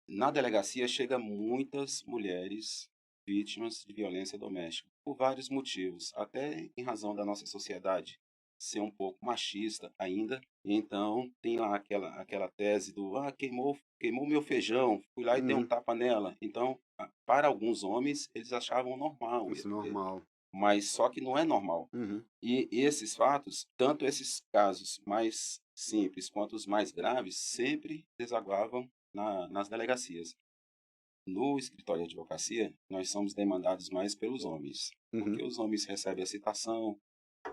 Na delegacia chega muitas mulheres vítimas de violência doméstica, por vários motivos, até em razão da nossa sociedade ser um pouco machista ainda. Então tem lá aquela tese do: "Ah, queimou meu feijão, fui lá e dei um Uhum. tapa nela". Então, para alguns homens, eles achavam normal, Isso é normal. mas só que não é normal. Uhum. E esses fatos, tanto esses casos mais simples quanto os mais graves, sempre desaguavam nas delegacias. No escritório de advocacia, nós somos demandados mais pelos homens, porque Uhum. os homens recebem a citação,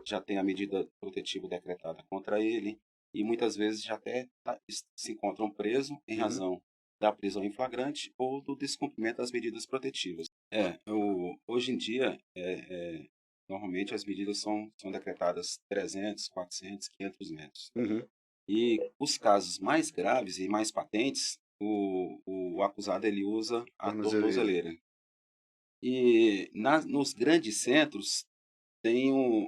já tem a medida protetiva decretada contra ele, e muitas vezes já até se encontram presos em Uhum. razão da prisão em flagrante ou do descumprimento das medidas protetivas. Hoje em dia, normalmente as medidas são decretadas 300, 400, 500 metros. Uhum. E os casos mais graves e mais patentes, o acusado ele usa a Tornozeleira. tornozeleira. E nos grandes centros,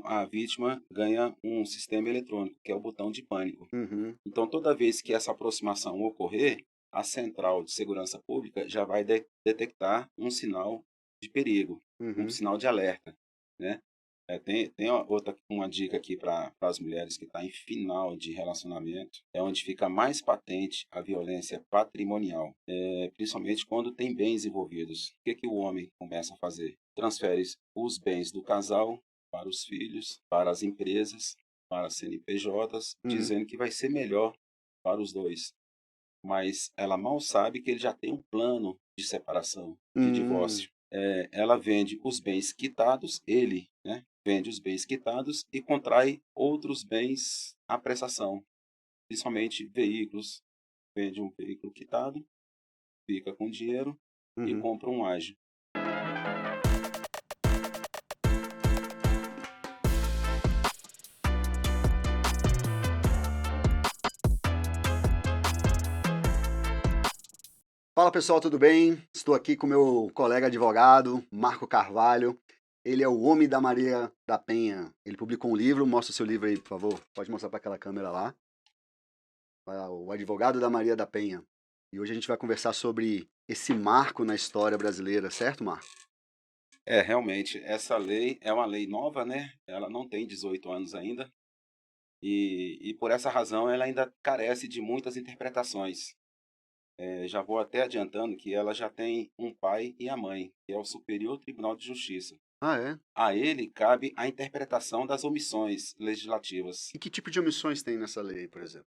a vítima ganha um sistema eletrônico, que é o botão de pânico. Uhum. Então, toda vez que essa aproximação ocorrer, a central de segurança pública já vai detectar um sinal de perigo, um Uhum. sinal de alerta, né? Tem uma dica aqui para as mulheres que estão em final de relacionamento, é onde fica mais patente a violência patrimonial, principalmente quando tem bens envolvidos. O que que o homem começa a fazer? Transfere os bens do casal para os filhos, para as empresas, para as CNPJs, Uhum. dizendo que vai ser melhor para os dois. Mas ela mal sabe que ele já tem um plano de separação, de Hum. divórcio. Ela vende os bens quitados, ele, né, vende os bens quitados e contrai outros bens à prestação, principalmente veículos. Vende um veículo quitado, fica com dinheiro e Uhum. compra um ágio. Fala pessoal, tudo bem? Estou aqui com meu colega advogado, Marco Carvalho. Ele é o homem da Maria da Penha. Ele publicou um livro, mostra o seu livro aí, por favor. Pode mostrar para aquela câmera lá. O advogado da Maria da Penha. E hoje a gente vai conversar sobre esse marco na história brasileira, certo, Marco? Realmente, essa lei é uma lei nova, né? Ela não tem 18 anos ainda, e por essa razão ela ainda carece de muitas interpretações. Já vou até adiantando que ela já tem um pai e a mãe, que é o Superior Tribunal de Justiça. Ah, é? A ele cabe a interpretação das omissões legislativas. E que tipo de omissões tem nessa lei, por exemplo?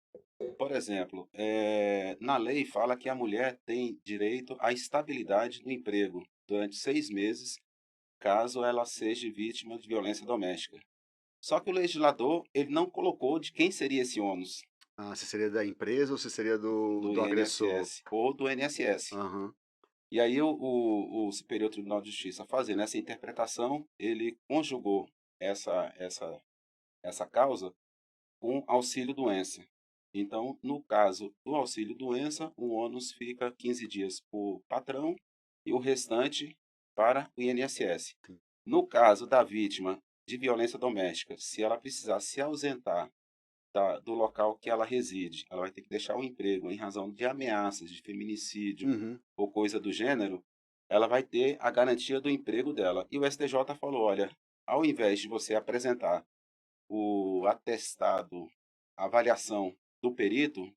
Por exemplo, na lei fala que a mulher tem direito à estabilidade do emprego durante 6 meses, caso ela seja vítima de violência doméstica. Só que o legislador ele não colocou de quem seria esse ônus, Ah, se seria da empresa ou se seria do, do do agressor? INSS ou do INSS. Aham. E aí o Superior Tribunal de Justiça, fazendo essa interpretação, ele conjugou essa causa com auxílio-doença. Então, no caso do auxílio-doença, o ônus fica 15 dias para o patrão e o restante para o INSS. No caso da vítima de violência doméstica, se ela precisar se ausentar do local que ela reside, ela vai ter que deixar o emprego em razão de ameaças de feminicídio Uhum. ou coisa do gênero, ela vai ter a garantia do emprego dela. E o STJ falou: olha, ao invés de você apresentar o atestado, a avaliação do perito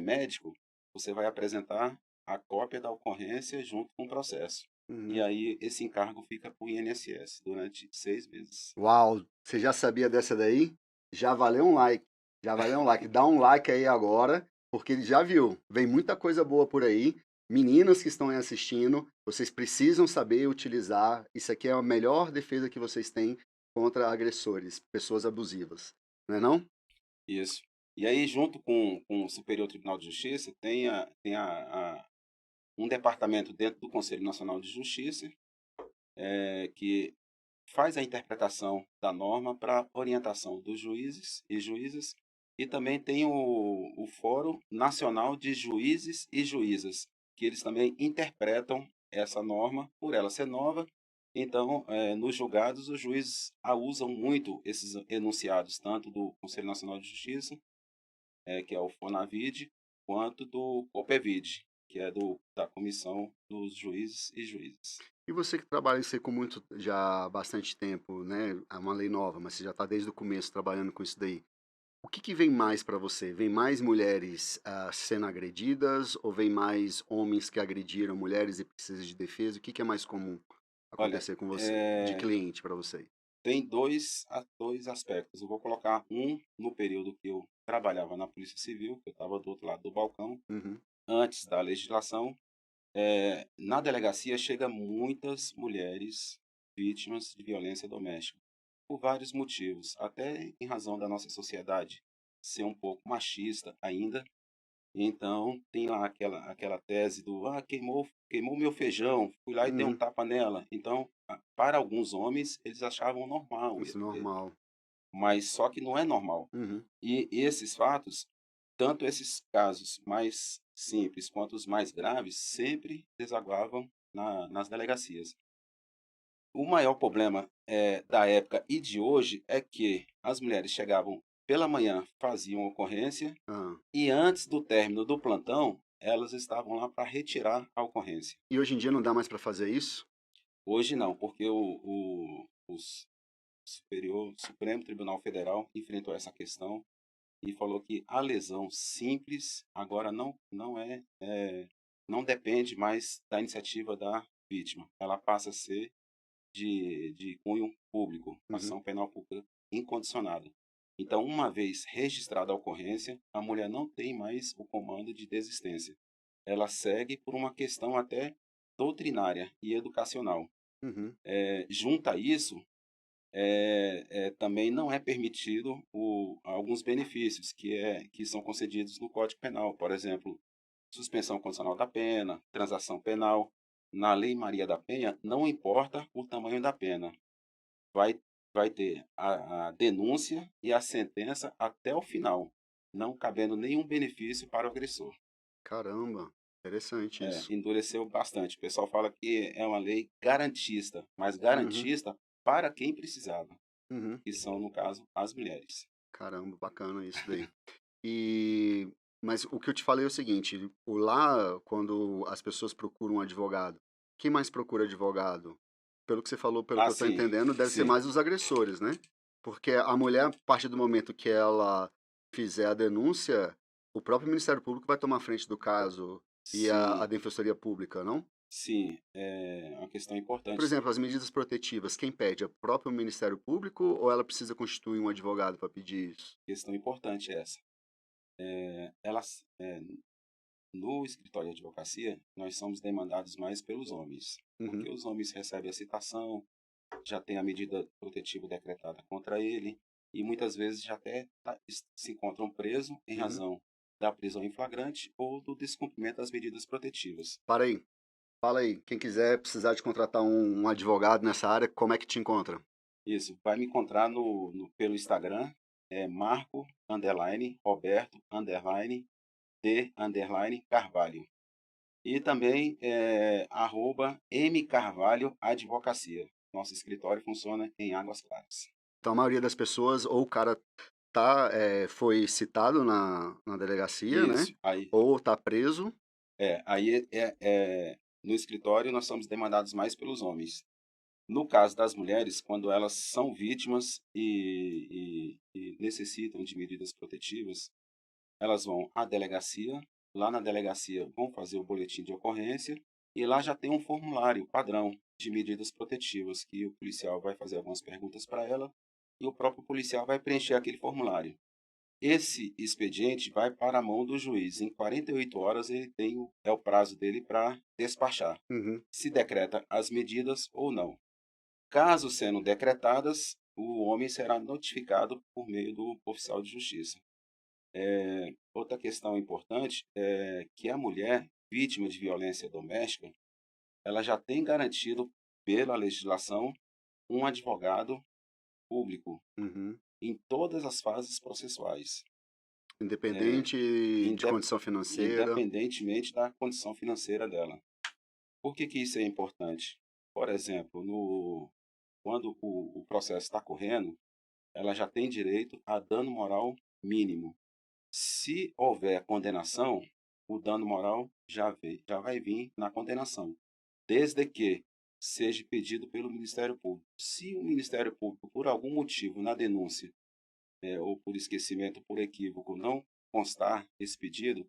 médico, você vai apresentar a cópia da ocorrência junto com o processo. E Uhum. aí esse encargo fica para o INSS durante 6 meses. Uau, você já sabia dessa daí? Já valeu um like. Já valeu um like. Dá um like aí agora, porque ele já viu. Vem muita coisa boa por aí. Meninas que estão aí assistindo, vocês precisam saber utilizar. Isso aqui é a melhor defesa que vocês têm contra agressores, pessoas abusivas. Não é não? Isso. E aí, junto com o Superior Tribunal de Justiça, um departamento dentro do Conselho Nacional de Justiça, que faz a interpretação da norma para orientação dos juízes e juízas, e também tem o Fórum Nacional de Juízes e Juízas, que eles também interpretam essa norma, por ela ser nova. Então, nos julgados, os juízes usam muito esses enunciados, tanto do Conselho Nacional de Justiça, que é o FONAVID, quanto do COPEVID, que é da comissão dos juízes e juízes. E você que trabalha isso aí com muito, já há bastante tempo, né? É uma lei nova, mas você já está desde o começo trabalhando com isso daí. O que vem mais para você? Vem mais mulheres sendo agredidas ou vem mais homens que agrediram mulheres e precisam de defesa? O que é mais comum Olha, acontecer com você, de cliente para você? tem dois aspectos. Eu vou colocar um no período que eu trabalhava na Polícia Civil, que eu estava do outro lado do balcão, Uhum, antes da legislação. Na delegacia chega muitas mulheres vítimas de violência doméstica, por vários motivos, até em razão da nossa sociedade ser um pouco machista ainda. Então tem lá aquela tese do queimou meu feijão, fui lá e dei um uhum, tapa nela. Então, para alguns homens, eles achavam normal, isso é normal. mas só que não é normal. Uhum, E esses fatos, tanto esses casos mais simples quanto os mais graves, sempre desaguavam nas delegacias. O maior problema da época e de hoje é que as mulheres chegavam pela manhã, faziam ocorrência, ah. e antes do término do plantão, elas estavam lá para retirar a ocorrência. E hoje em dia não dá mais para fazer isso? Hoje não, porque o Supremo Tribunal Federal enfrentou essa questão e falou que a lesão simples agora não depende mais da iniciativa da vítima. Ela passa a ser de cunho público, Uhum. ação penal pública incondicionada. Então, uma vez registrada a ocorrência, a mulher não tem mais o comando de desistência. Ela segue por uma questão até doutrinária e educacional. Uhum. Junto a isso, também não é permitido alguns benefícios que são concedidos no Código Penal. Por exemplo, suspensão condicional da pena, transação penal. Na Lei Maria da Penha, não importa o tamanho da pena, vai, vai ter a denúncia e a sentença até o final, não cabendo nenhum benefício para o agressor. Caramba, interessante isso. Endureceu bastante. O pessoal fala que é uma lei garantista, mas Uhum. garantista para quem precisava, Uhum. que são, no caso, as mulheres. Caramba, bacana isso daí. E mas o que eu te falei é o seguinte, o lá quando as pessoas procuram um advogado, quem mais procura advogado? Pelo que você falou, pelo que Ah, eu estou sim, entendendo, deve ser sim, mais os agressores, né? Porque a mulher, a partir do momento que ela fizer a denúncia, o próprio Ministério Público vai tomar frente do caso e a sim, Defensoria Pública, não? sim. É uma questão Por importante. exemplo, as medidas protetivas, quem pede? É o próprio Ministério Público ou ela precisa constituir um advogado para pedir isso? Questão importante é essa. Elas, no escritório de advocacia, nós somos demandados mais pelos homens, porque Uhum, os homens recebem a citação, já tem a medida protetiva decretada contra ele, e muitas vezes já até se encontram presos em uhum. razão da prisão em flagrante ou do descumprimento das medidas protetivas. Para aí. Fala aí, quem quiser precisar de contratar um advogado nessa área, como é que te encontra? Isso, vai me encontrar pelo Instagram, Marco, Roberto, Carvalho. E também @M Carvalho Advocacia. Nosso escritório funciona em Águas Claras. Então, a maioria das pessoas, ou o cara foi citado na delegacia, né? Isso. Aí, Ou tá preso. no escritório nós somos demandados mais pelos homens. No caso das mulheres, quando elas são vítimas e necessitam de medidas protetivas, elas vão à delegacia. Lá na delegacia vão fazer o boletim de ocorrência e lá já tem um formulário padrão de medidas protetivas que o policial vai fazer algumas perguntas para ela e o próprio policial vai preencher aquele formulário. Esse expediente vai para a mão do juiz. Em 48 horas ele é o prazo dele para despachar, Uhum, se decreta as medidas ou não. Caso sendo decretadas, o homem será notificado por meio do oficial de justiça. Outra questão importante é que a mulher vítima de violência doméstica, ela já tem garantido pela legislação um advogado público uhum. em todas as fases processuais, é, Independente de inde- condição financeira. independentemente da condição financeira dela. Por que que isso é importante? Por exemplo, quando o processo está correndo, ela já tem direito a dano moral mínimo. Se houver condenação, o dano moral já vai vir na condenação, desde que seja pedido pelo Ministério Público. Se o Ministério Público, por algum motivo, na denúncia, ou por esquecimento, por equívoco, não constar esse pedido,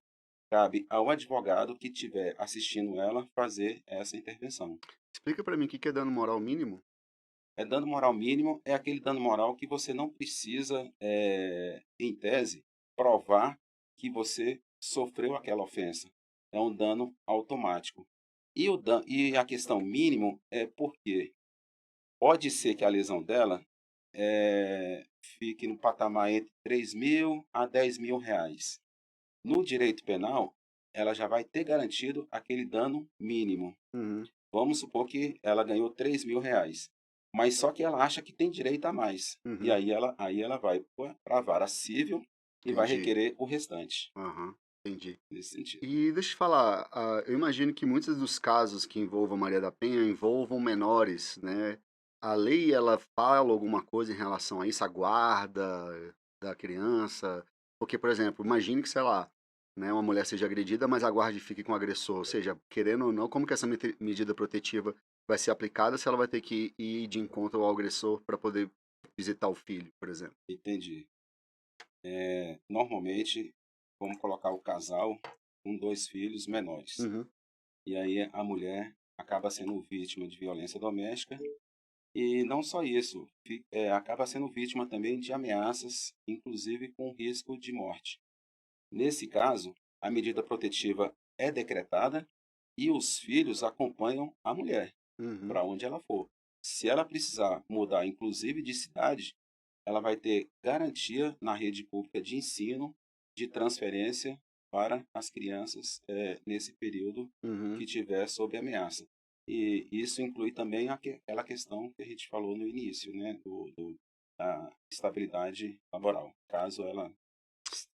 cabe ao advogado que estiver assistindo ela fazer essa intervenção. Explica pra mim o que que é dano moral mínimo? Dano moral mínimo é aquele dano moral que você não precisa, em tese, provar que você sofreu aquela ofensa. É um dano automático. E a questão mínimo é porque pode ser que a lesão dela fique no patamar entre 3.000 a 10.000 reais. No direito penal, ela já vai ter garantido aquele dano mínimo. Uhum, Vamos supor que ela ganhou 3.000 reais, mas só que ela acha que tem direito a mais. E uhum, aí ela vai para a vara civil e vai entendi. requerer o restante, Aham, entendi. nesse sentido. E deixa eu te falar, eu imagino que muitos dos casos que envolvam Maria da Penha envolvam menores, né? A lei, ela fala alguma coisa em relação a isso, a guarda da criança? Porque, por exemplo, imagine que, sei lá, né, uma mulher seja agredida, mas a guarda fique com o agressor. Ou seja, querendo ou não, como que essa medida protetiva vai ser aplicada se ela vai ter que ir de encontro ao agressor para poder visitar o filho, por exemplo? Entendi. Normalmente, vamos colocar o casal com 2 filhos menores. Uhum, E aí a mulher acaba sendo vítima de violência doméstica. E não só isso, acaba sendo vítima também de ameaças, inclusive com risco de morte. Nesse caso, a medida protetiva é decretada e os filhos acompanham a mulher uhum. para onde ela for. Se ela precisar mudar, inclusive de cidade, ela vai ter garantia na rede pública de ensino de transferência para as crianças nesse período Uhum. que tiver sob ameaça. E isso inclui também aquela questão que a gente falou no início, né, da estabilidade laboral, caso ela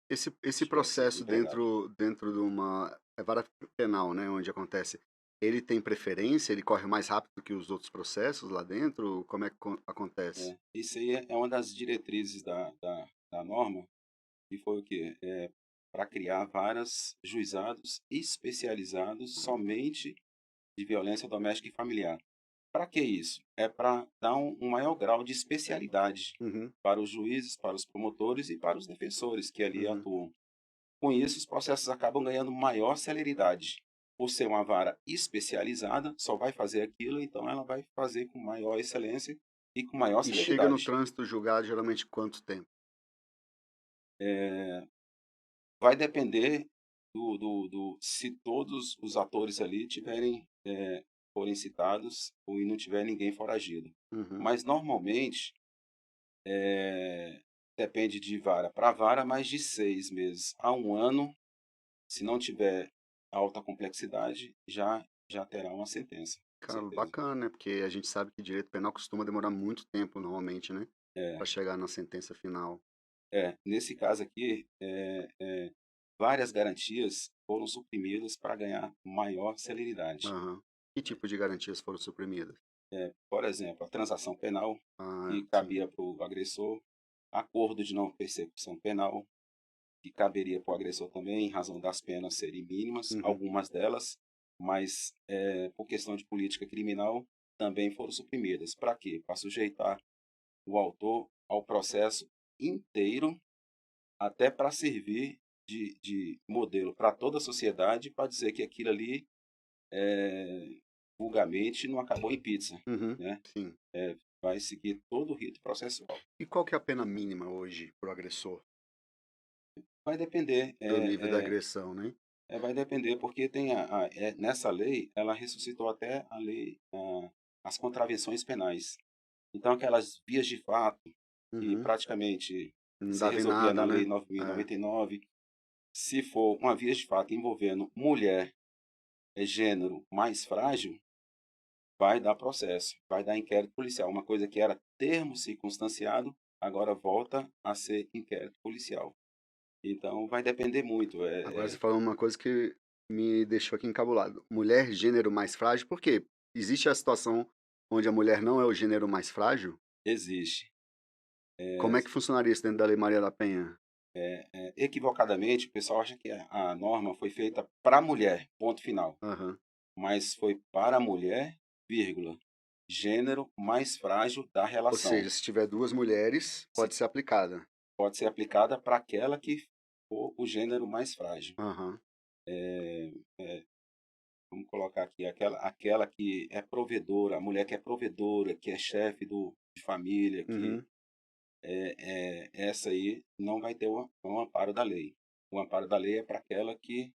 Esse estivesse processo desempregada. dentro de uma vara penal, né, onde acontece, ele tem preferência? Ele corre mais rápido que os outros processos lá dentro? Como é que acontece? Isso aí é uma das diretrizes da norma, que foi o quê? Para criar varas juizados especializados somente de violência doméstica e familiar. Para que isso? É para dar um maior grau de especialidade Uhum, para os juízes, para os promotores e para os defensores que ali uhum. atuam. Com isso, os processos acabam ganhando maior celeridade. Por ser uma vara especializada, só vai fazer aquilo, então ela vai fazer com maior excelência e com maior E chega no celeridade. trânsito julgado geralmente quanto tempo? Eh, Vai depender se todos os atores ali forem citados ou e não tiver ninguém foragido. Uhum. Mas normalmente, eh, depende de vara para vara, mais de 6 meses a 1 ano, se não tiver alta complexidade, já terá uma sentença, com Cara, certeza. bacana, né? Porque a gente sabe que direito penal costuma demorar muito tempo normalmente, né? É, Para chegar na sentença final. nesse caso aqui, várias garantias foram suprimidas para ganhar maior celeridade. Aham. Que tipo de garantias foram suprimidas? Por exemplo, a transação penal, Ah, que sim. cabia para o agressor, acordo de não persecução penal, que caberia para o agressor também, em razão das penas serem mínimas, Uhum. algumas delas, mas por questão de política criminal também foram suprimidas. Para quê? Para sujeitar o autor ao processo inteiro, até para servir de modelo para toda a sociedade, para dizer que aquilo ali, vulgarmente, não acabou em pizza, Uhum. né? Sim. Vai seguir todo o rito processual. E qual que é a pena mínima hoje pro agressor? Vai depender, Do nível da agressão, né? vai depender, porque tem nessa lei, ela ressuscitou até a lei, as contravenções penais. Então, aquelas vias de fato, que Uhum. praticamente Não se dava em resolvia na nada, lei né? nove mil e É. noventa e nove, se for uma via de fato envolvendo mulher, gênero mais frágil, vai dar processo, vai dar inquérito policial. Uma coisa que era termo circunstanciado, agora volta a ser inquérito policial. Então, vai depender muito. Agora você falou uma coisa que me deixou aqui encabulado. Mulher, gênero mais frágil, por quê? Existe a situação onde a mulher não é o gênero mais frágil? Existe. Como É, é que funcionaria isso dentro da Lei Maria da Penha? equivocadamente, o pessoal acha que a norma foi feita para a mulher, ponto final. Aham. Mas foi para a mulher, vírgula, gênero mais frágil da Ou relação. seja, se tiver duas mulheres, Se pode ser aplicada. pode ser aplicada para aquela que for o gênero mais frágil. Aham. É, é, vamos colocar aqui, aquela que é provedora, a mulher que é provedora, que é chefe de família, que Uhum. essa aí não vai ter o amparo da lei. O amparo da lei é para aquela que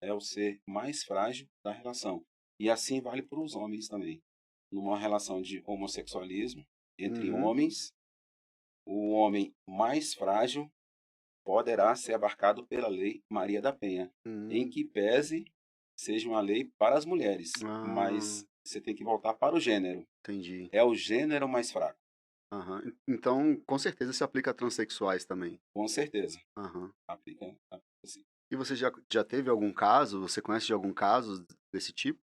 é o ser mais frágil da relação. E assim vale para os homens também. Numa relação de homossexualismo entre Uhum. homens, o homem mais frágil poderá ser abarcado pela lei Maria da Penha, em Hum. que pese seja uma lei para as mulheres, Ah, mas você tem que voltar para o gênero. entendi. É o gênero mais fraco, Aham. Então, com certeza se aplica a transexuais também. com certeza. Aham. Aplica assim. E você já teve algum caso, você conhece de algum caso desse tipo?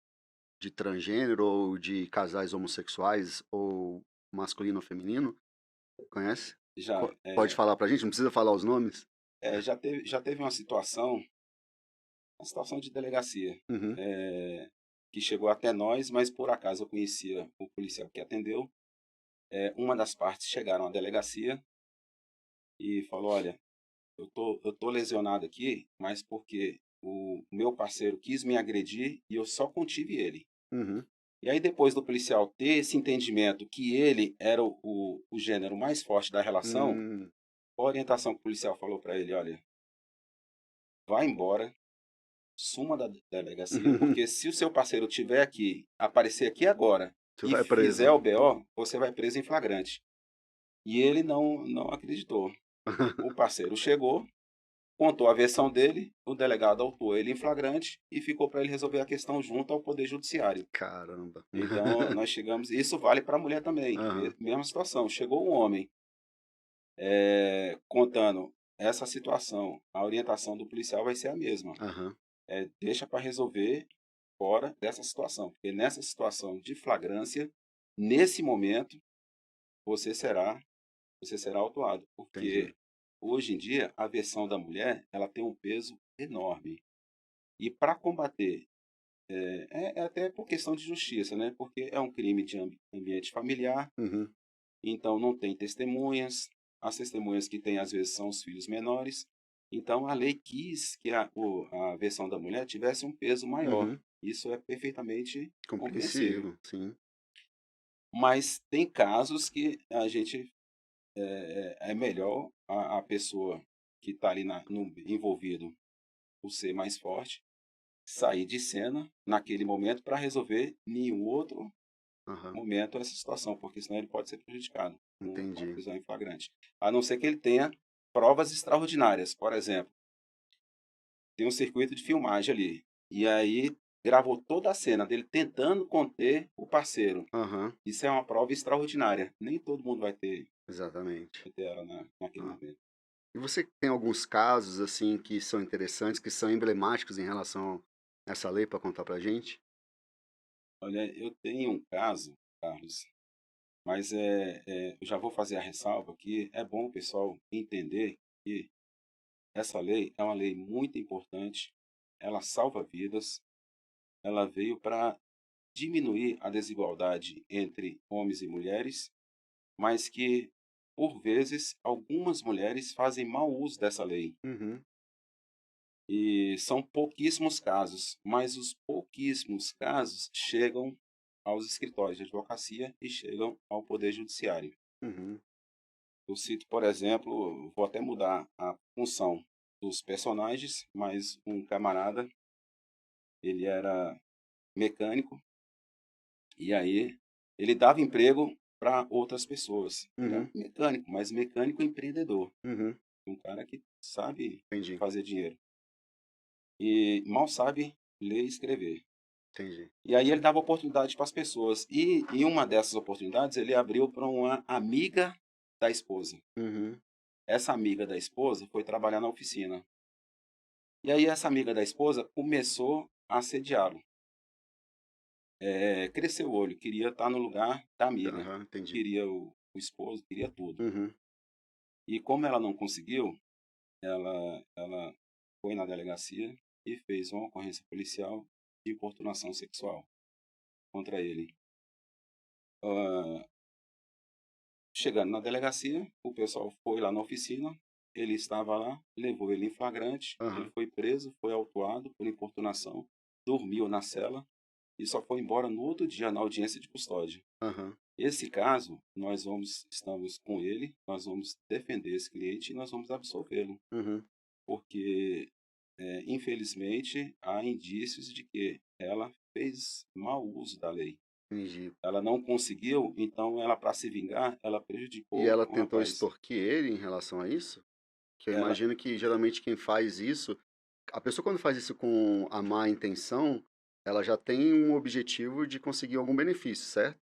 De transgênero ou de casais homossexuais ou masculino ou feminino? Conhece? Já, Pode falar pra gente? Não precisa falar os nomes? já teve uma situação de delegacia, Uhum. que chegou até nós, mas por acaso eu conhecia o policial que atendeu. Uma das partes chegaram à delegacia e falou: olha, eu tô lesionado aqui, mas porque o meu parceiro quis me agredir e eu só contive ele. Uhum. E aí, depois do policial ter esse entendimento que ele era o gênero mais forte da relação, Hum. a orientação que o policial falou para ele: olha, vá embora, suma da delegacia, porque se o seu parceiro tiver aqui, aparecer aqui agora Você e vai fizer preso. o BO, você vai preso em flagrante. E ele não acreditou. O parceiro chegou, contou a versão dele, o delegado autuou ele em flagrante e ficou para ele resolver a questão junto ao Poder Judiciário. Caramba. Então, nós chegamos, isso vale para a mulher também, Aham. mesma situação. Chegou um homem contando essa situação, a orientação do policial vai ser a mesma. Aham. Deixa para resolver fora dessa situação, porque nessa situação de flagrância, nesse momento, você será você será autuado, Entendi. porque hoje em dia a versão da mulher ela tem um peso enorme. E para combater, é até por questão de justiça, né? Porque é um crime de ambiente familiar, Uhum. então não tem testemunhas. As testemunhas que tem às vezes são os filhos menores. Então a lei quis que a versão da mulher tivesse um peso maior. Uhum. Isso é perfeitamente compreensível. Compreensível, sim. Mas tem casos que a gente é melhor a pessoa que está ali envolvido, o ser mais forte, sair de cena naquele momento para resolver em um outro Aham. momento essa situação, porque senão ele pode ser prejudicado com a Entendi. prisão em flagrante. A não ser que ele tenha provas extraordinárias. Por exemplo, tem um circuito de filmagem ali, e aí gravou toda a cena dele tentando conter o parceiro. Aham. Isso é uma prova extraordinária. Nem todo mundo Exatamente. vai ter ela naquele Ah. momento. E você tem alguns casos, assim, que são interessantes, que são emblemáticos em relação a essa lei para contar pra gente? Olha, eu tenho um caso, Carlos, mas eu já vou fazer a ressalva que é bom o pessoal entender que essa lei é uma lei muito importante, ela salva vidas, ela veio para diminuir a desigualdade entre homens e mulheres, mas que, por vezes, algumas mulheres fazem mau uso dessa lei. Uhum. E são pouquíssimos casos, mas os pouquíssimos casos chegam aos escritórios de advocacia e chegam ao Poder Judiciário. Uhum. Eu cito, por exemplo, vou até mudar a função dos personagens, mas um camarada, ele era mecânico e aí ele dava emprego para outras pessoas. Ele era Uhum. mecânico, mas mecânico empreendedor, Uhum. um cara que sabe Entendi. fazer dinheiro e mal sabe ler e escrever. Entendi. E aí ele dava oportunidade para as pessoas. E em uma dessas oportunidades ele abriu para uma amiga da esposa. Uhum. Essa amiga da esposa foi trabalhar na oficina. E aí essa amiga da esposa começou a assediá-lo. Cresceu o olho, queria estar no lugar da amiga. Aham, entendi. Queria o esposo, queria tudo. Uhum. E como ela não conseguiu, ela foi na delegacia e fez uma ocorrência policial de importunação sexual contra ele. Ah, chegando na delegacia, o pessoal foi lá na oficina, ele estava lá, levou ele em flagrante, ele Aham, foi preso, foi autuado por importunação, dormiu na cela e só foi embora no outro dia na audiência de custódia. aham, Esse caso, estamos com ele, nós vamos defender esse cliente e nós vamos absolvê-lo, uhum, porque, infelizmente, há indícios de que ela fez mau uso da lei. entendi. Ela não conseguiu, então ela, para se vingar, ela E prejudicou ela o tentou rapaz. extorquir ele em relação a isso? Que eu Ela, imagino que geralmente quem faz isso, a pessoa quando faz isso com a má intenção, ela já tem um objetivo de conseguir algum benefício, certo?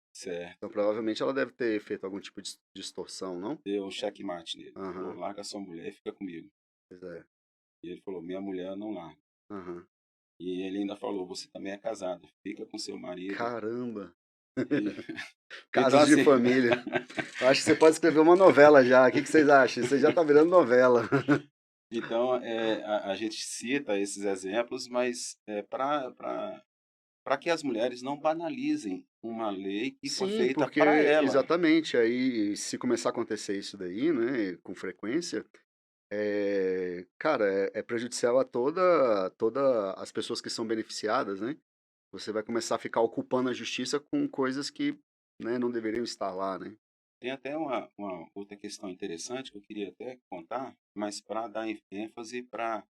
Então certo, provavelmente ela deve ter feito algum tipo de extorsão, não? deu um checkmate nele. Falou, Aham, larga sua mulher e fica comigo. pois é. E ele falou, minha mulher não larga. Aham. E ele ainda falou, você também é casado, fica com seu marido. Caramba! E, então, Casos de assim, família. Eu acho que você pode escrever uma novela já. O que que vocês acham? Você já tá virando novela. então a gente cita esses exemplos, mas para que as mulheres não banalizem uma lei que foi Sim, feita para porque ela. exatamente, aí se começar a acontecer isso daí, né, com frequência, cara, é prejudicial a toda as pessoas que são beneficiadas, né? Você vai começar a ficar ocupando a justiça com coisas que, né, não deveriam estar lá, né? Tem até uma outra questão interessante que eu queria até contar, mas para dar ênfase para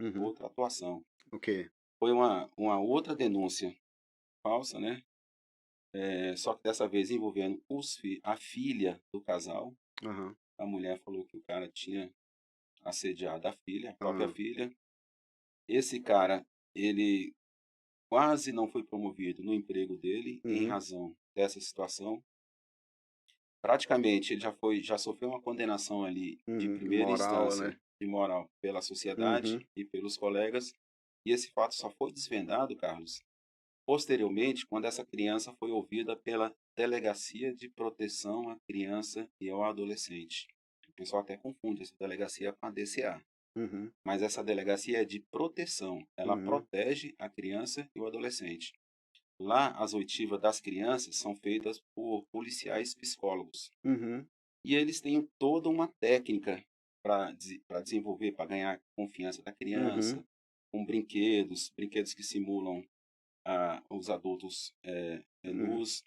Uhum. outra atuação. O quê? Foi uma outra denúncia falsa, né? Só que dessa vez envolvendo a filha do casal. Aham. A mulher falou que o cara tinha assediado a filha, a própria Ah. filha. Esse cara, ele quase não foi promovido no emprego dele em Uhum. razão dessa situação. Praticamente ele já sofreu uma condenação ali de Uhum. primeira Moral, né? instância de moral pela sociedade Uhum. e pelos colegas, e esse fato só foi desvendado, Carlos, posteriormente, quando essa criança foi ouvida pela Delegacia de Proteção à Criança e ao Adolescente. O pessoal até confunde essa delegacia com a DCA, Uhum. mas essa delegacia é de proteção, ela Uhum. protege a criança e o adolescente. Lá, as oitivas das crianças são feitas por policiais psicólogos. Uhum. E eles têm toda uma técnica para desenvolver, para ganhar confiança da Uhum. criança, com brinquedos que simulam os adultos Uhum. nus.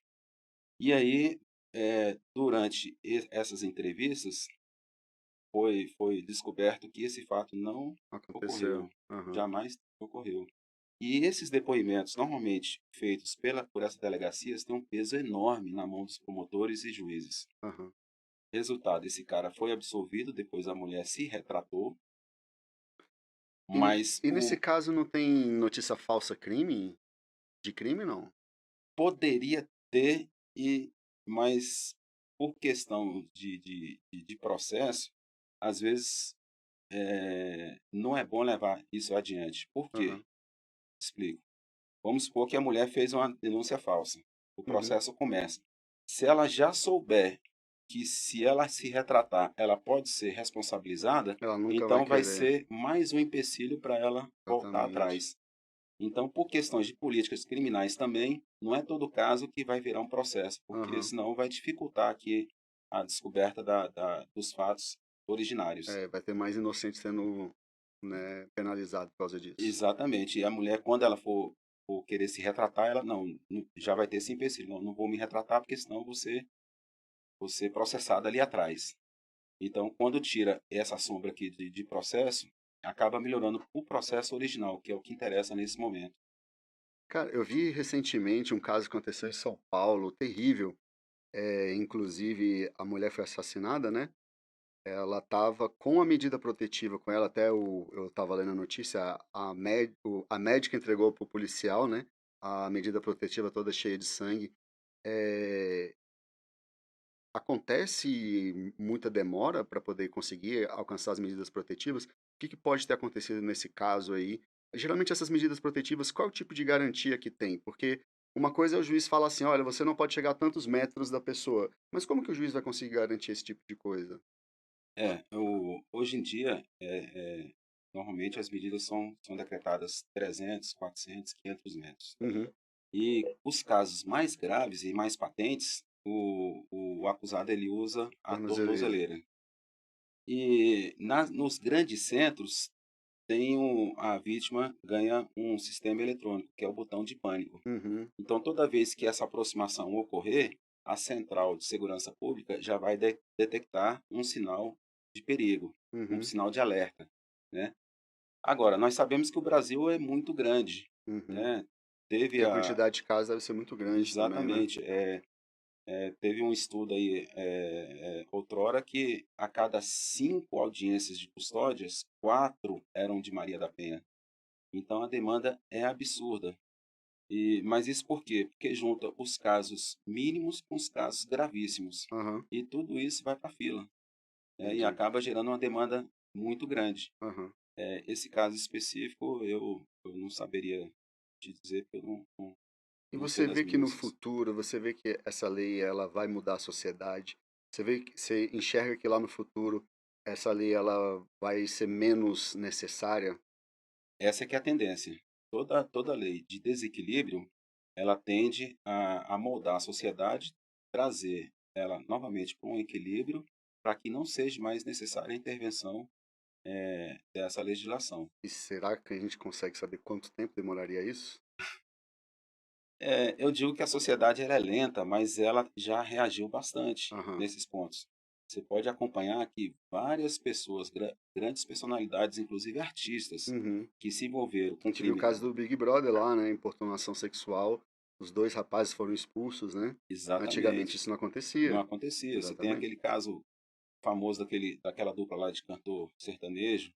E aí, durante essas entrevistas, foi descoberto que esse fato não Aconteceu. ocorreu, Aham. jamais ocorreu. E esses depoimentos, normalmente feitos por essas delegacias, têm um peso enorme na mão dos promotores e juízes. Aham. Resultado, esse cara foi absolvido, depois a mulher se retratou, E, mas e nesse caso não tem notícia falsa crime? De crime, não? poderia ter, mas por questão de processo, às vezes não é bom levar isso adiante. Por quê? Aham. Explico. Vamos supor que a mulher fez uma denúncia falsa. O Uhum. processo começa. Se ela já souber que se ela se retratar, ela pode ser responsabilizada, Ela nunca vai então vai querer. ser mais um empecilho para ela voltar Exatamente. atrás. Então, por questões de políticas criminais também, não é todo caso que vai virar um processo, porque Aham. senão vai dificultar aqui a descoberta dos fatos originários. É, vai ter mais inocente sendo, né, penalizado por causa disso. Exatamente. E a mulher, quando ela for querer se retratar, ela já vai ter esse empecilho. Não, não vou me retratar, porque senão vou ser processada ali atrás. Então, quando tira essa sombra aqui de processo, acaba melhorando o processo original, que é o que interessa nesse momento. Cara, eu vi recentemente um caso que aconteceu em São Paulo, terrível. Inclusive, a mulher foi assassinada, né? Ela estava com a medida protetiva com ela, eu estava lendo a notícia, a médica entregou para o policial, né? A medida protetiva toda cheia de sangue. É, acontece muita demora para poder conseguir alcançar as medidas protetivas? O que que pode ter acontecido nesse caso aí? Geralmente essas medidas protetivas, qual é o tipo de garantia que tem? Porque uma coisa é o juiz falar assim, olha, você não pode chegar a tantos metros da pessoa, mas como que o juiz vai conseguir garantir esse tipo de coisa? Hoje em dia, normalmente as medidas são decretadas 300, 400, 500 metros. Uhum. E os casos mais graves e mais patentes, o acusado ele usa a Tornozeleira. tornozeleira. E nos grandes centros, a vítima ganha um sistema eletrônico, que é o botão de pânico. Uhum. Então, toda vez que essa aproximação ocorrer, a central de segurança pública já vai detectar um sinal de perigo, um Uhum. sinal de alerta, né? Agora, nós sabemos que o Brasil é muito grande, Uhum. né? E Teve a a quantidade de casos deve ser muito grande também, né? Exatamente, teve um estudo aí, outrora, que a cada 5 audiências de custódias, 4 eram de Maria da Penha. Então a demanda é absurda. Mas isso por quê? Porque junta os casos mínimos com os casos gravíssimos. Aham, E tudo isso vai para a fila, né, e entendi. acaba gerando uma demanda muito grande. Aham. Esse caso específico eu não saberia te dizer, porque eu E não sei você das vê que no minúcias. futuro, você vê que essa lei ela vai mudar a sociedade? Você enxerga que lá no futuro essa lei ela vai ser menos necessária? Essa é que é a tendência. Toda lei de desequilíbrio, ela tende a moldar a sociedade, trazer ela novamente para um equilíbrio, para que não seja mais necessária a intervenção, dessa legislação. E será que a gente consegue saber quanto tempo demoraria isso? Eu digo que a sociedade ela é lenta, mas ela já reagiu bastante Aham. nesses pontos. Você pode acompanhar que várias pessoas, grandes personalidades, inclusive artistas, Uhum. que se envolveram A com gente viu o crime. caso do Big Brother lá, né? Importunação sexual. Os dois rapazes foram expulsos, né? Antigamente Exatamente, isso não não acontecia. acontecia. Você tem Exatamente. aquele caso famoso daquela dupla lá de cantor sertanejo.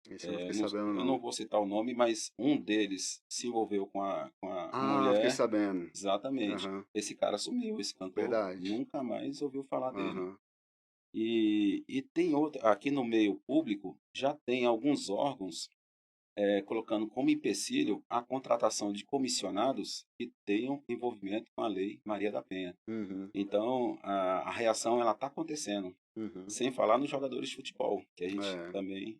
Esse eu não fiquei Não, sabendo, eu não não. vou citar o nome, mas um deles se envolveu com a Ah, fiquei mulher. sabendo. Exatamente. Aham. Esse cara sumiu, esse cantor Verdade. nunca mais ouviu falar dele. Aham. E tem outra, aqui no meio público, já tem alguns órgãos, colocando como empecilho a contratação de comissionados que tenham envolvimento com a Lei Maria da Penha. Uhum. Então, a reação ela está acontecendo. Uhum. Sem falar nos jogadores de futebol, que a gente É. também,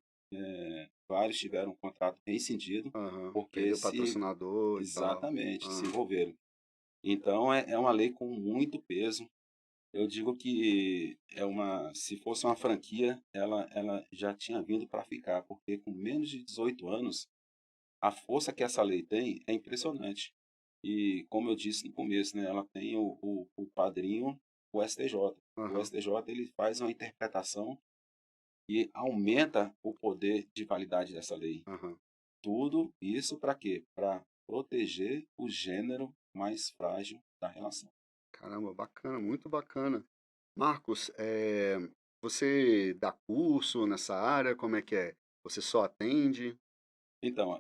vários tiveram um contrato rescindido, Aham. porque Perdeu patrocinador e tal. exatamente, se Aham. envolveram. Então é uma lei com muito peso. Eu digo que se fosse uma franquia, ela já tinha vindo para ficar, porque com menos de 18 anos, a força que essa lei tem é impressionante. E como eu disse no começo, né, ela tem o padrinho, o STJ. O Aham. STJ ele faz uma interpretação e aumenta o poder de validade dessa lei. Aham. Tudo isso para quê? Para proteger o gênero mais frágil da relação. Caramba, bacana, muito bacana. Marcos, você dá curso nessa área? Como é que é? Você só atende? Então,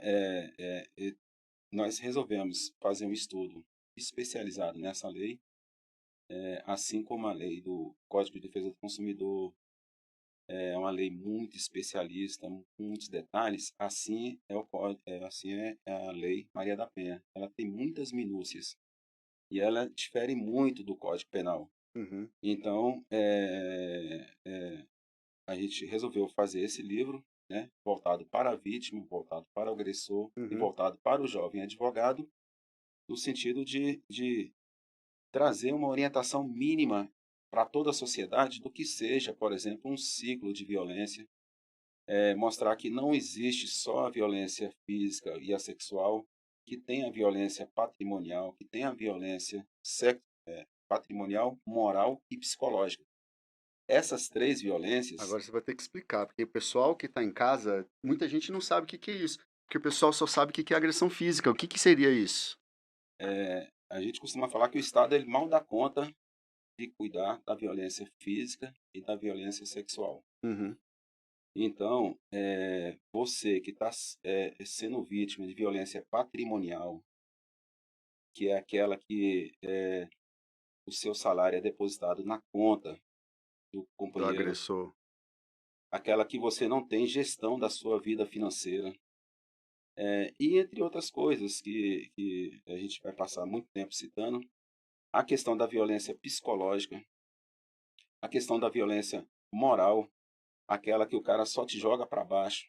nós resolvemos fazer um estudo especializado nessa lei, assim como a lei do Código de Defesa do Consumidor é uma lei muito especialista, com muitos detalhes, assim é a lei Maria da Penha. Ela tem muitas minúcias e ela difere muito do Código Penal. Uhum. Então, a gente resolveu fazer esse livro, né, voltado para a vítima, voltado para o agressor e Uhum. voltado para o jovem advogado, no sentido de trazer uma orientação mínima para toda a sociedade do que seja, por exemplo, um ciclo de violência, mostrar que não existe só a violência física e a sexual, que tem a violência patrimonial, que tem a violência patrimonial, moral e psicológica. Essas três violências, Agora você vai ter que explicar, porque o pessoal que está em casa, muita gente não sabe o que que é isso. Porque o pessoal só sabe o que que é agressão física. O que que seria isso? a gente costuma falar que o Estado ele mal dá conta de cuidar da violência física e da violência sexual. Uhum. Então, você que está sendo vítima de violência patrimonial, que é aquela que o seu salário é depositado na conta do Do companheiro, agressor. aquela que você não tem gestão da sua vida financeira, e entre outras coisas que a gente vai passar muito tempo citando, a questão da violência psicológica, a questão da violência moral. aquela que o cara só te joga para baixo,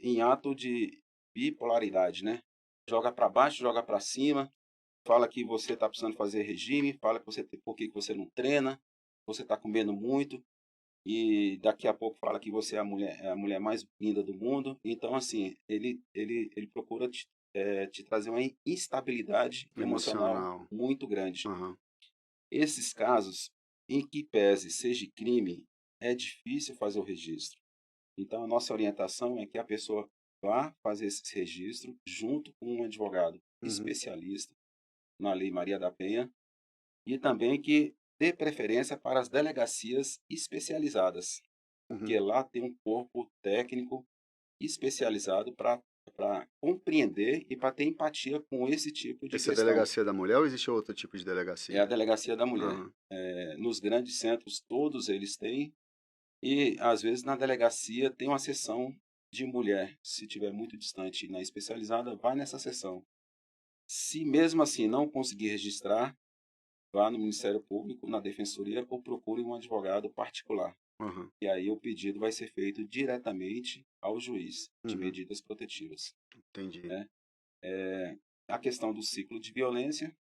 em ato de bipolaridade, né? Joga para baixo, joga para cima, fala que você está precisando fazer regime, fala que por que que você não treina, você está comendo muito, e daqui a pouco fala que você é a mulher mais linda do mundo. Então, assim, ele procura te trazer uma instabilidade emocional Emocional. muito grande. Aham. Esses casos, em que pese seja crime, é difícil fazer o registro. Então, a nossa orientação é que a pessoa vá fazer esse registro junto com um advogado Uhum. especialista na Lei Maria da Penha e também que dê preferência para as delegacias especializadas, Uhum. porque lá tem um corpo técnico especializado para compreender e para ter empatia com esse tipo de Essa é a questão. delegacia da mulher ou existe outro tipo de É a delegacia? delegacia da mulher. Aham. Nos grandes centros, todos eles têm, e às vezes na delegacia tem uma seção de mulher. Se tiver muito distante na especializada, vai nessa seção. Se mesmo assim não conseguir registrar, vá no Ministério Público, na Defensoria, ou procure um advogado particular. Aham. E aí o pedido vai ser feito diretamente ao juiz de Uhum. medidas protetivas, Entendi. né? A questão do ciclo de violência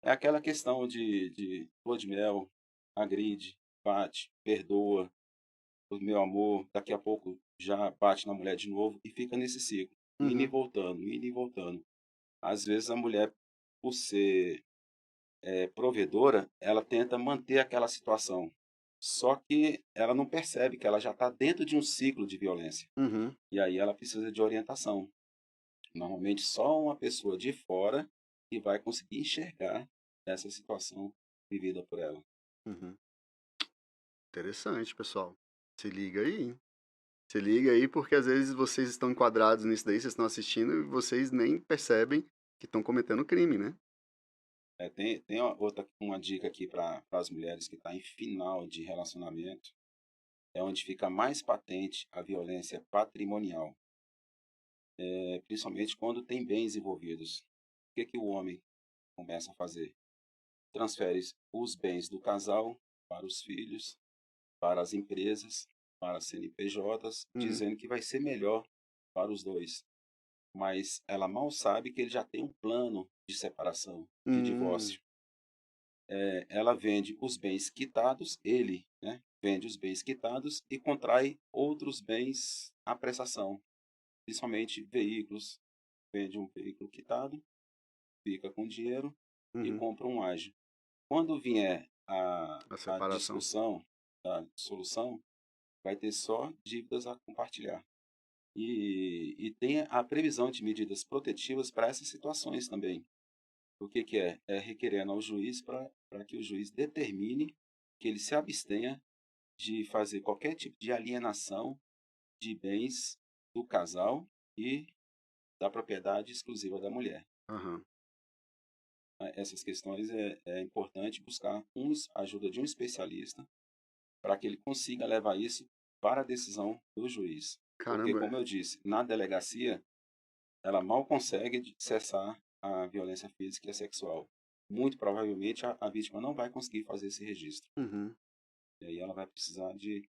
é aquela questão de lua de mel, agride, bate, perdoa, o meu amor, daqui a pouco já bate na mulher de novo e fica nesse ciclo, indo e Uhum. voltando, indo e voltando. Às vezes a mulher, por ser provedora, ela tenta manter aquela situação, só que ela não percebe que ela já está dentro de um ciclo de violência. Uhum. E aí ela precisa de orientação. Normalmente só uma pessoa de fora que vai conseguir enxergar essa situação vivida por ela. Uhum. Interessante, pessoal. Se liga aí, hein? Se liga aí, porque às vezes vocês estão enquadrados nisso daí, vocês estão assistindo e vocês nem percebem que estão cometendo crime, né? Tem uma dica aqui para as mulheres que estão em final de relacionamento, é onde fica mais patente a violência patrimonial, principalmente quando tem bens envolvidos. O que, que o homem começa a fazer? Transfere os bens do casal para os filhos, para as empresas, para as CNPJs, Uhum. dizendo que vai ser melhor para os dois. Mas ela mal sabe que ele já tem um plano de separação, de Hum. divórcio. Ela vende os bens quitados, ele, né, vende os bens quitados e contrai outros bens à prestação, principalmente veículos. Vende um veículo quitado, fica com dinheiro e Uhum. compra um ágio. Quando vier A a separação. discussão da solução, vai ter só dívidas a compartilhar. E tem a previsão de medidas protetivas para essas situações também. O que, que é? É requerendo ao juiz para que o juiz determine que ele se abstenha de fazer qualquer tipo de alienação de bens do casal e da propriedade exclusiva da mulher. Aham. Essas questões é importante buscar a ajuda de um especialista para que ele consiga levar isso para a decisão do juiz. Porque, Caramba. como eu disse, na delegacia, ela mal consegue cessar a violência física e sexual. Muito provavelmente a vítima não vai conseguir fazer esse registro. Uhum. E aí ela vai precisar de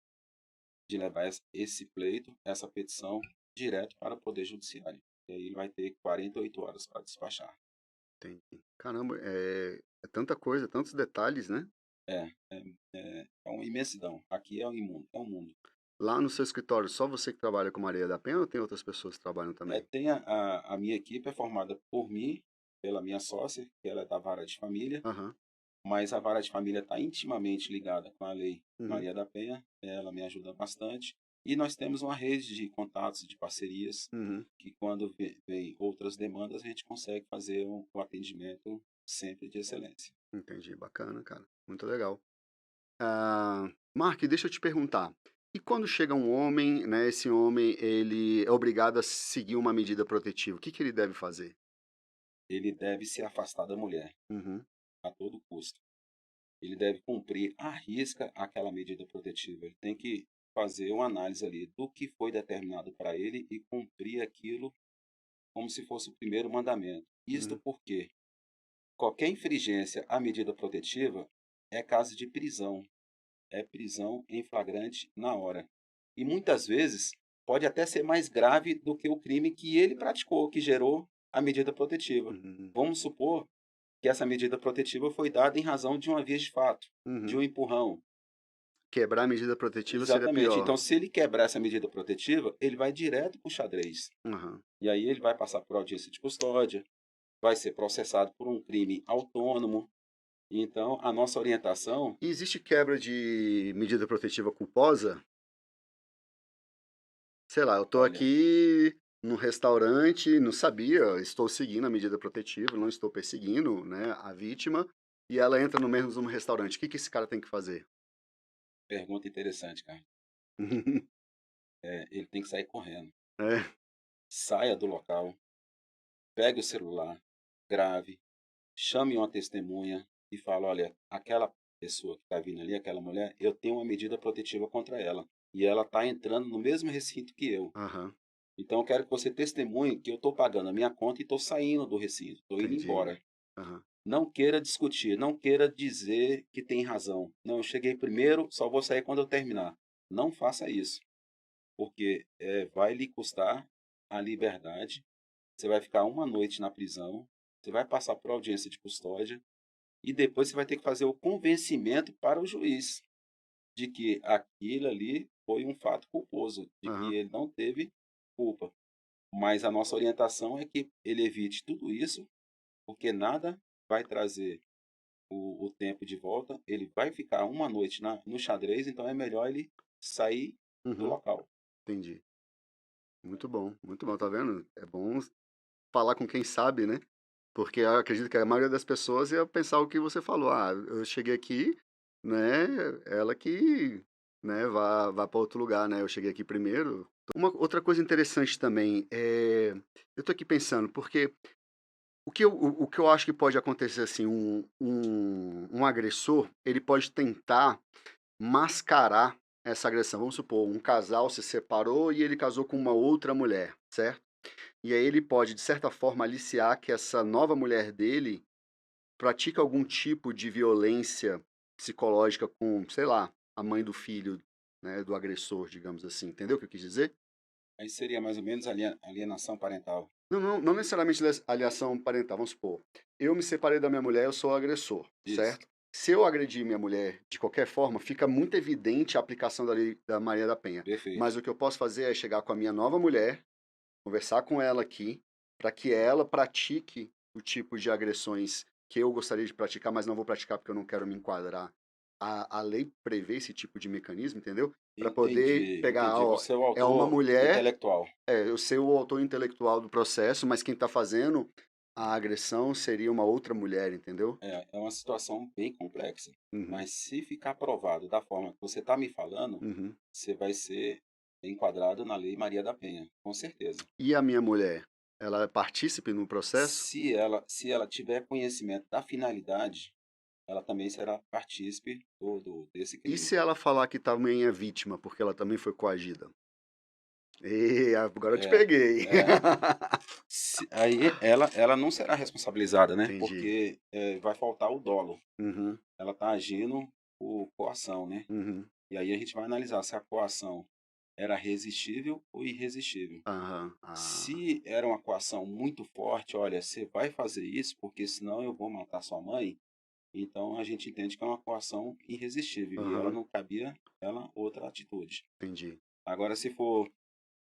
levar esse pleito, essa petição, direto para o Poder Judiciário. E aí ele vai ter 48 horas para despachar. Entendi. Caramba, é tanta coisa, tantos detalhes, né? É uma imensidão. Aqui é um imundo, é um mundo. Lá no seu escritório, só você que trabalha com Maria da Penha ou tem outras pessoas que trabalham também? Tem a minha equipe é formada por mim, pela minha sócia, que ela é da vara de família, Aham. mas a vara de família está intimamente ligada com a Lei Uhum. Maria da Penha, ela me ajuda bastante. E nós temos uma rede de contatos, de parcerias, Uhum. que quando vem outras demandas, a gente consegue fazer o atendimento sempre de excelência. Entendi. Bacana, cara. Muito legal. Mark, deixa eu te perguntar. E quando chega um homem, né, esse homem, ele é obrigado a seguir uma medida protetiva, o que que ele deve fazer? Ele deve se afastar da mulher Uhum. a todo custo. Ele deve cumprir à risca aquela medida protetiva. Ele tem que fazer uma análise ali do que foi determinado para ele e cumprir aquilo como se fosse o primeiro mandamento. Isto Uhum. porque qualquer infringência à medida protetiva é caso de prisão. é prisão em flagrante na hora. E muitas vezes pode até ser mais grave do que o crime que ele praticou, que gerou a medida protetiva. Uhum. Vamos supor que essa medida protetiva foi dada em razão de uma via de fato, de Uhum. um empurrão. Quebrar a medida protetiva seria Exatamente. pior. Então, se ele quebrar essa medida protetiva, ele vai direto para o xadrez. Aham. E aí ele vai passar por audiência de custódia, vai ser processado por um crime autônomo. Então, a nossa orientação, E existe quebra de medida protetiva culposa? Sei lá, eu tô olha, aqui no restaurante, não sabia, estou seguindo a medida protetiva, não estou perseguindo, né, a vítima, e ela entra no mesmo restaurante. O que que esse cara tem que fazer? pergunta interessante, cara. Ele tem que sair correndo. É, Saia do local, pegue o celular, grave, chame uma testemunha e fale: olha, aquela pessoa que está vindo ali, aquela mulher, eu tenho uma medida protetiva contra ela. E ela está entrando no mesmo recinto que eu. aham, Então, eu quero que você testemunhe que eu estou pagando a minha conta e estou saindo do recinto, estou indo entendi. embora. Aham, Não queira discutir, não queira dizer que tem razão. Não, eu cheguei primeiro, só vou sair quando eu terminar. Não faça isso, porque vai lhe custar a liberdade. Você vai ficar uma noite na prisão, você vai passar por audiência de custódia e depois você vai ter que fazer o convencimento para o juiz de que aquilo ali foi um fato culposo, de que aham, ele não teve culpa. Mas a nossa orientação é que ele evite tudo isso, porque nada vai trazer o tempo de volta. Ele vai ficar uma noite no xadrez, então é melhor ele sair do uhum, local. entendi. Muito bom, tá vendo? É bom falar com quem sabe, né? Porque eu acredito que a maioria das pessoas ia pensar o que você falou. Ah, eu cheguei aqui, né? Ela que, né, vá para outro lugar, né? Eu cheguei aqui primeiro. Uma outra coisa interessante também é, eu tô aqui pensando, porque o que eu acho que pode acontecer assim, um agressor, ele pode tentar mascarar essa agressão. Vamos supor, um casal se separou e ele casou com uma outra mulher, certo? E aí ele pode, de certa forma, aliciar que essa nova mulher dele pratica algum tipo de violência psicológica com, sei lá, a mãe do filho, né, do agressor, digamos assim. Entendeu o que eu quis dizer? Aí seria mais ou menos alienação parental. Não necessariamente alienação parental, vamos supor. Eu me separei da minha mulher, eu sou o agressor, Isso, certo? Se eu agredir minha mulher de qualquer forma, fica muito evidente a aplicação da lei da Maria da Penha. Mas perfeito. o que eu posso fazer é chegar com a minha nova mulher, conversar com ela aqui, para que ela pratique o tipo de agressões que eu gostaria de praticar, mas não vou praticar porque eu não quero me enquadrar. A lei prevê esse tipo de mecanismo, entendeu? Para poder Entendi, pegar, entendi. ó, Você é o é uma autor mulher, intelectual. eu ser o autor intelectual do processo, mas quem está fazendo a agressão seria uma outra mulher, entendeu? É uma situação bem complexa. Uhum, Mas se ficar provado da forma que você está me falando, uhum. você vai ser enquadrado na Lei Maria da Penha, com certeza. E a minha mulher, ela é partícipe no processo? Se ela tiver conhecimento da finalidade, ela também será partícipe desse E crime. se ela falar que também é vítima, porque ela também foi coagida? E agora eu te É, peguei. é. Aí ela não será responsabilizada, né? Entendi. Porque vai faltar o dolo. Uhum, Ela está agindo por coação, né? uhum, E aí a gente vai analisar se a coação era resistível ou irresistível. aham, ah, Se era uma coação muito forte, olha, você vai fazer isso porque senão eu vou matar sua mãe. Então a gente entende que é uma coação irresistível e ela aham, não cabia ela outra atitude. entendi. Agora, se for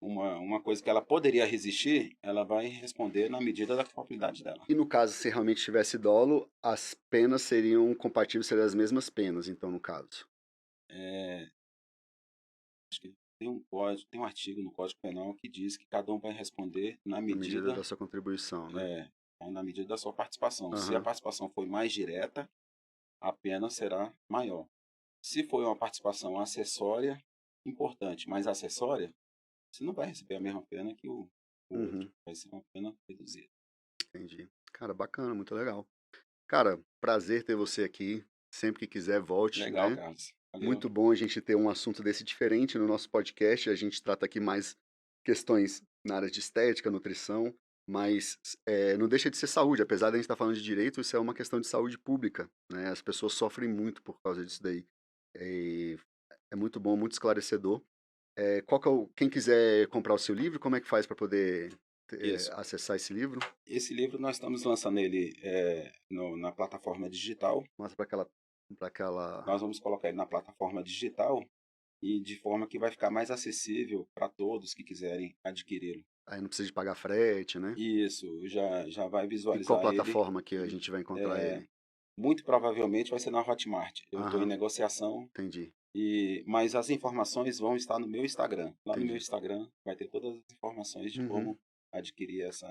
uma coisa que ela poderia resistir, ela vai responder na medida da culpabilidade dela. E no caso, se realmente tivesse dolo, as penas seriam compatíveis, seriam as mesmas penas, então, no caso. É, acho que tem um artigo no Código Penal que diz que cada um vai responder Na medida da sua contribuição, né? é, na medida da sua participação. Se a Aham, participação foi mais direta, a pena será maior. Se foi uma participação acessória, importante, mas acessória, você não vai receber a mesma pena que o outro. uhum, Vai ser uma pena reduzida. entendi. Cara, bacana, muito legal. Cara, prazer ter você aqui. Sempre que quiser, volte, Legal, né? Carlos. Valeu. Muito bom a gente ter um assunto desse diferente no nosso podcast. A gente trata aqui mais questões na área de estética, nutrição, mas não deixa de ser saúde. Apesar de a gente estar falando de direito, isso é uma questão de saúde pública, né? As pessoas sofrem muito por causa disso daí. E é muito bom, muito esclarecedor. Qual que é quem quiser comprar o seu livro, como é que faz para poder Isso. acessar esse livro? Esse livro nós estamos lançando ele na plataforma digital. Mostra para aquela. Nós vamos colocar ele na plataforma digital e de forma que vai ficar mais acessível para todos que quiserem adquiri-lo. Aí não precisa de pagar frete, né? Isso, já vai E qual visualizar ele. plataforma que a gente vai encontrar É, ele? muito provavelmente vai ser na Hotmart. Eu estou em Aham, negociação, entendi, mas as informações vão estar no meu Instagram. Lá no meu entendi. Instagram vai ter todas as informações de Uhum, como adquirir esse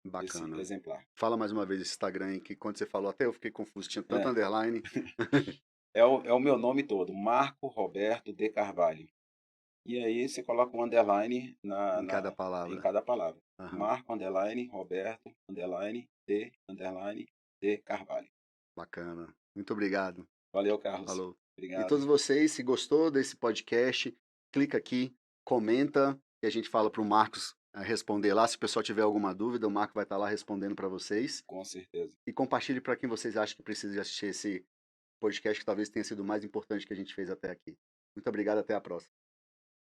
bacana. exemplar. Fala mais uma vez esse Instagram aí, que quando você falou até eu fiquei confuso, tinha tanto É, underline. é o meu nome todo, Marco Roberto de Carvalho. E aí você coloca um underline Em cada em palavra. cada palavra. Aham, Marco, underline, Roberto, underline, de Carvalho. bacana. Muito obrigado. Valeu, Carlos. Falou. E Obrigado. todos vocês, se gostou desse podcast, clica aqui, comenta, e a gente fala para o Marcos responder lá. Se o pessoal tiver alguma dúvida, o Marco vai estar lá respondendo para vocês. Com certeza. E compartilhe para quem vocês acham que precisa de assistir esse podcast, que talvez tenha sido o mais importante que a gente fez até aqui. Muito obrigado, até a próxima.